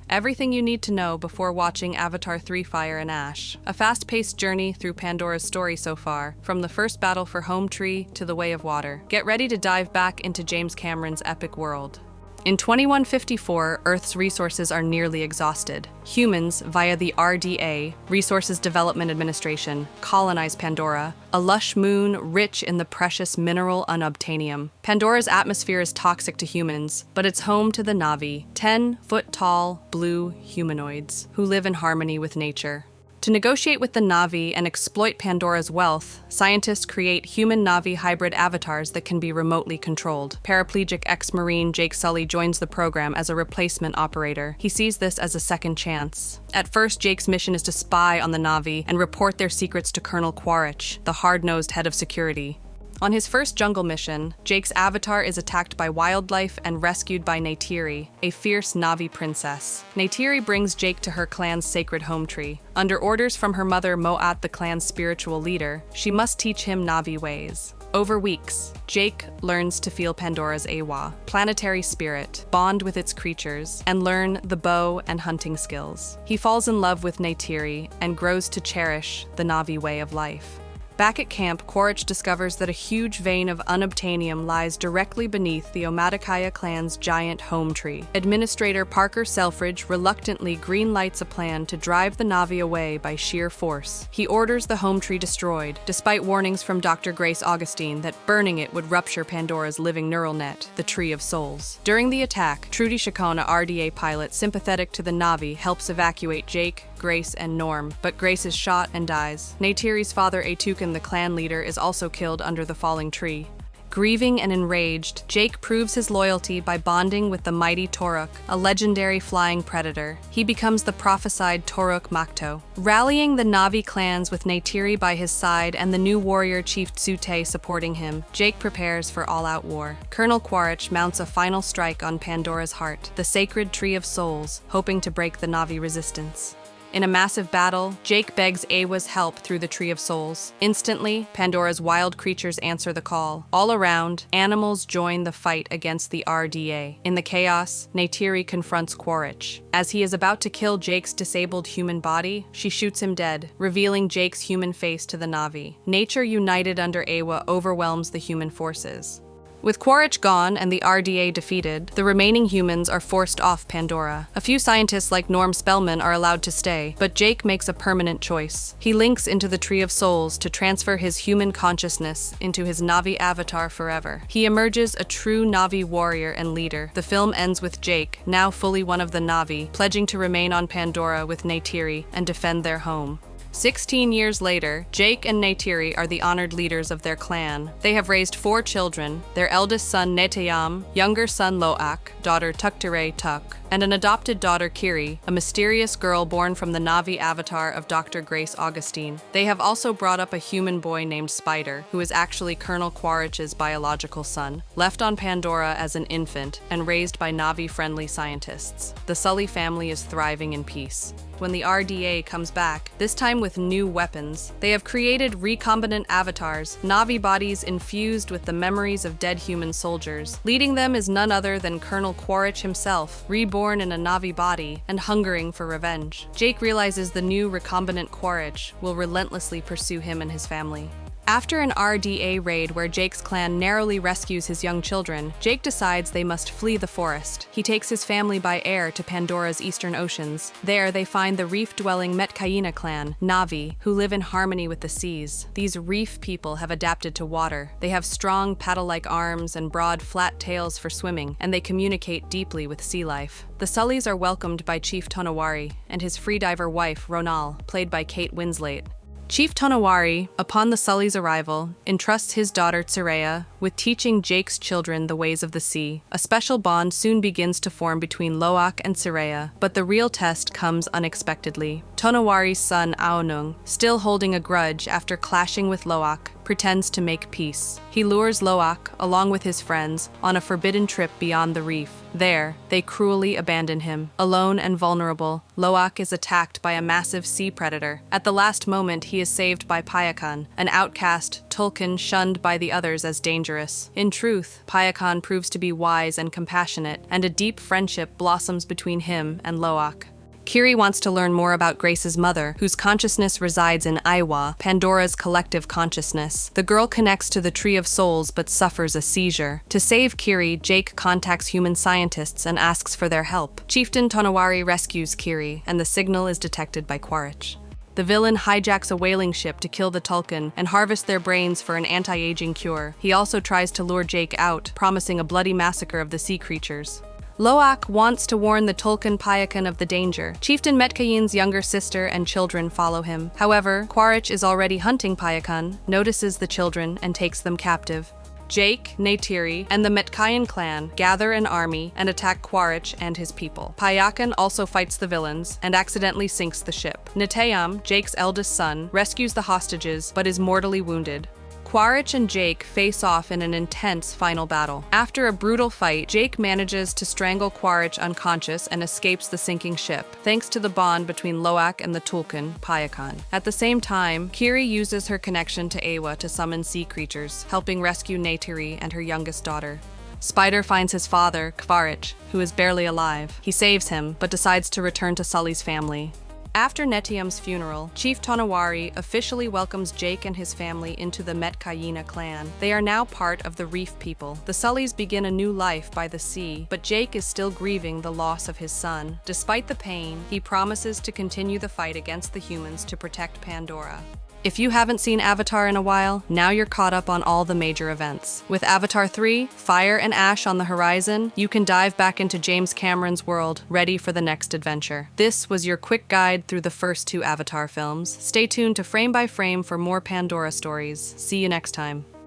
Everything you need to know before watching Avatar 3: Fire and Ash. A fast-paced journey through Pandora's story so far, from the first battle for Home Tree to the Way of Water. Get ready to dive back into James Cameron's epic world. In 2154, Earth's resources are nearly exhausted. Humans, via the RDA, Resources Development Administration, colonize Pandora, a lush moon rich in the precious mineral unobtainium. Pandora's atmosphere is toxic to humans, but it's home to the Na'vi, 10-foot-tall, blue humanoids, who live in harmony with nature. To negotiate with the Na'vi and exploit Pandora's wealth, scientists create human Na'vi hybrid avatars that can be remotely controlled. Paraplegic ex-Marine Jake Sully joins the program as a replacement operator. He sees this as a second chance. At first, Jake's mission is to spy on the Na'vi and report their secrets to Colonel Quaritch, the hard-nosed head of security. On his first jungle mission, Jake's avatar is attacked by wildlife and rescued by Neytiri, a fierce Na'vi princess. Neytiri brings Jake to her clan's sacred home tree. Under orders from her mother Mo'at, the clan's spiritual leader, she must teach him Na'vi ways. Over weeks, Jake learns to feel Pandora's Awa, planetary spirit, bond with its creatures, and learn the bow and hunting skills. He falls in love with Neytiri and grows to cherish the Na'vi way of life. Back at camp, Quaritch discovers that a huge vein of unobtainium lies directly beneath the Omaticaya clan's giant home tree. Administrator Parker Selfridge reluctantly greenlights a plan to drive the Na'vi away by sheer force. He orders the home tree destroyed, despite warnings from Dr. Grace Augustine that burning it would rupture Pandora's living neural net, the Tree of Souls. During the attack, Trudy Chacona, RDA pilot sympathetic to the Na'vi, helps evacuate Jake, Grace, and Norm, but Grace is shot and dies. Neytiri's father, Atukin, the clan leader, is also killed under the falling tree. Grieving and enraged, Jake proves his loyalty by bonding with the mighty Toruk, a legendary flying predator. He becomes the prophesied Toruk Makto. Rallying the Na'vi clans with Neytiri by his side and the new warrior chief Tsute supporting him, Jake prepares for all-out war. Colonel Quaritch mounts a final strike on Pandora's heart, the sacred Tree of Souls, hoping to break the Na'vi resistance. In a massive battle, Jake begs Awa's help through the Tree of Souls. Instantly, Pandora's wild creatures answer the call. All around, animals join the fight against the RDA. In the chaos, Neytiri confronts Quaritch. As he is about to kill Jake's disabled human body, she shoots him dead, revealing Jake's human face to the Na'vi. Nature united under Awa overwhelms the human forces. With Quaritch gone and the RDA defeated, the remaining humans are forced off Pandora. A few scientists like Norm Spellman are allowed to stay, but Jake makes a permanent choice. He links into the Tree of Souls to transfer his human consciousness into his Na'vi avatar forever. He emerges a true Na'vi warrior and leader. The film ends with Jake, now fully one of the Na'vi, pledging to remain on Pandora with Neytiri and defend their home. 16 years later, Jake and Neytiri are the honored leaders of their clan. They have raised 4 children, their eldest son Neteyam, younger son Loak, daughter Tuktere Tuk, and an adopted daughter Kiri, a mysterious girl born from the Na'vi avatar of Dr. Grace Augustine. They have also brought up a human boy named Spider, who is actually Colonel Quaritch's biological son, left on Pandora as an infant and raised by Na'vi-friendly scientists. The Sully family is thriving in peace. When the RDA comes back, this time with new weapons, they have created recombinant avatars, Na'vi bodies infused with the memories of dead human soldiers. Leading them is none other than Colonel Quaritch himself, reborn in a Na'vi body and hungering for revenge. Jake realizes the new recombinant Quaritch will relentlessly pursue him and his family. After an RDA raid where Jake's clan narrowly rescues his young children, Jake decides they must flee the forest. He takes his family by air to Pandora's eastern oceans. There, they find the reef-dwelling Metkayina clan, Na'vi, who live in harmony with the seas. These reef people have adapted to water. They have strong paddle-like arms and broad, flat tails for swimming, and they communicate deeply with sea life. The Sullys are welcomed by Chief Tonawari and his freediver wife, Ronal, played by Kate Winslet. Chief Tonawari, upon the Sully's arrival, entrusts his daughter Tsereya with teaching Jake's children the ways of the sea. A special bond soon begins to form between Loak and Tsereya, but the real test comes unexpectedly. Tonawari's son Aonung, still holding a grudge after clashing with Loak, pretends to make peace. He lures Loak, along with his friends, on a forbidden trip beyond the reef. There, they cruelly abandon him. Alone and vulnerable, Loak is attacked by a massive sea predator. At the last moment, he is saved by Payakan, an outcast Tulkun shunned by the others as dangerous. In truth, Payakan proves to be wise and compassionate, and a deep friendship blossoms between him and Loak. Kiri wants to learn more about Grace's mother, whose consciousness resides in Aiwa, Pandora's collective consciousness. The girl connects to the Tree of Souls but suffers a seizure. To save Kiri, Jake contacts human scientists and asks for their help. Chieftain Tonawari rescues Kiri, and the signal is detected by Quaritch. The villain hijacks a whaling ship to kill the Tulkun and harvest their brains for an anti-aging cure. He also tries to lure Jake out, promising a bloody massacre of the sea creatures. Loak wants to warn the Tulkun Payakan of the danger. Chieftain Metkayin's younger sister and children follow him. However, Quaritch is already hunting Payakan, notices the children, and takes them captive. Jake, Neytiri, and the Metkayan clan gather an army and attack Quaritch and his people. Payakan also fights the villains and accidentally sinks the ship. Neteyam, Jake's eldest son, rescues the hostages but is mortally wounded. Quaritch and Jake face off in an intense final battle. After a brutal fight, Jake manages to strangle Quaritch unconscious and escapes the sinking ship, thanks to the bond between Loak and the Tulkun, Payakan. At the same time, Kiri uses her connection to Aiwa to summon sea creatures, helping rescue Neytiri and her youngest daughter. Spider finds his father, Quaritch, who is barely alive. He saves him, but decides to return to Sully's family. After Neteyam's funeral, Chief Tonawari officially welcomes Jake and his family into the Metkayina clan. They are now part of the Reef people. The Sullys begin a new life by the sea, but Jake is still grieving the loss of his son. Despite the pain, he promises to continue the fight against the humans to protect Pandora. If you haven't seen Avatar in a while, now you're caught up on all the major events. With Avatar 3, Fire and Ash on the horizon, you can dive back into James Cameron's world, ready for the next adventure. This was your quick guide through the first 2 Avatar films. Stay tuned to Frame by Frame for more Pandora stories. See you next time.